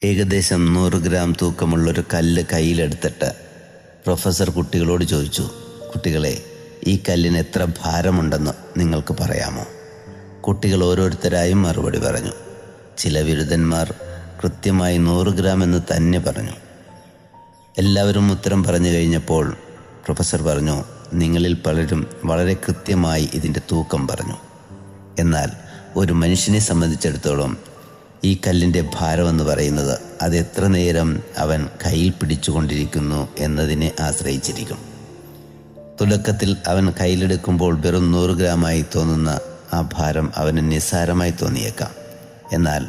ഏകദേശം 100 ഗ്രാം തൂക്കമുള്ളൊരു കല്ല് കയ്യിലെടുത്തിട്ട് പ്രൊഫസർ കുട്ടികളോട് ചോദിച്ചു, കുട്ടികളെ, ഈ കല്ലിന് എത്ര ഭാരമുണ്ടെന്ന് നിങ്ങൾക്ക് പറയാമോ? കുട്ടികൾ ഓരോരുത്തരായും മറുപടി പറഞ്ഞു. ചില ബിരുദന്മാർ കൃത്യമായി 100 ഗ്രാം എന്ന് തന്നെ പറഞ്ഞു. എല്ലാവരും ഉത്തരം പറഞ്ഞു കഴിഞ്ഞപ്പോൾ പ്രൊഫസർ പറഞ്ഞു, നിങ്ങളിൽ പലരും വളരെ കൃത്യമായി ഇതിൻ്റെ തൂക്കം പറഞ്ഞു. എന്നാൽ ഒരു മനുഷ്യനെ സംബന്ധിച്ചിടത്തോളം ഈ കല്ലിൻ്റെ ഭാരമെന്ന് പറയുന്നത് അത് എത്ര നേരം അവൻ കയ്യിൽ പിടിച്ചുകൊണ്ടിരിക്കുന്നു എന്നതിനെ ആശ്രയിച്ചിരിക്കും. തുടക്കത്തിൽ അവൻ കയ്യിലെടുക്കുമ്പോൾ വെറും 100 ഗ്രാമായി തോന്നുന്ന ആ ഭാരം അവന് നിസ്സാരമായി തോന്നിയേക്കാം. എന്നാൽ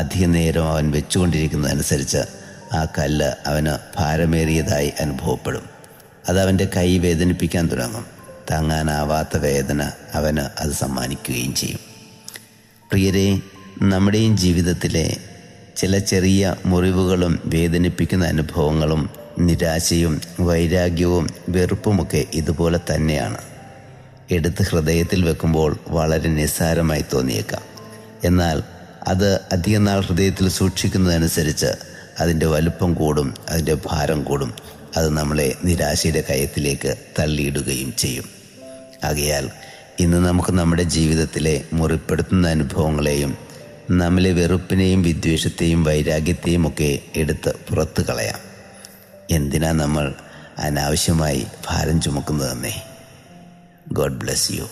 അധിക നേരം അവൻ വെച്ചുകൊണ്ടിരിക്കുന്നതനുസരിച്ച് ആ കല്ല് അവന് ഭാരമേറിയതായി അനുഭവപ്പെടും. അതവൻ്റെ കൈ വേദനിപ്പിക്കാൻ തുടങ്ങും. താങ്ങാനാവാത്ത വേദന അവന് അത് സമ്മാനിക്കുകയും ചെയ്യും. പ്രിയരെ, നമ്മുടെയും ജീവിതത്തിലെ ചില ചെറിയ മുറിവുകളും വേദനിപ്പിക്കുന്ന അനുഭവങ്ങളും നിരാശയും വൈരാഗ്യവും വെറുപ്പുമൊക്കെ ഇതുപോലെ തന്നെയാണ്. എടുത്ത് ഹൃദയത്തിൽ വെക്കുമ്പോൾ വളരെ നിസ്സാരമായി തോന്നിയേക്കാം. എന്നാൽ അത് അധികം നാൾ ഹൃദയത്തിൽ സൂക്ഷിക്കുന്നതനുസരിച്ച് അതിൻ്റെ വലുപ്പം കൂടും, അതിൻ്റെ ഭാരം കൂടും. അത് നമ്മളെ നിരാശയുടെ കയത്തിലേക്ക് തള്ളിയിടുകയും ചെയ്യും. ആകയാൽ ഇന്ന് നമുക്ക് നമ്മുടെ ജീവിതത്തിലെ മുറിപ്പെടുത്തുന്ന അനുഭവങ്ങളെയും നമ്മിലെ വെറുപ്പിനെയും വിദ്വേഷത്തെയും വൈരാഗ്യത്തെയും ഒക്കെ എടുത്ത് പുറത്തു കളയാം. എന്തിനാ നമ്മൾ അനാവശ്യമായി ഭാരം ചുമക്കുന്നതെന്നേ? God bless you.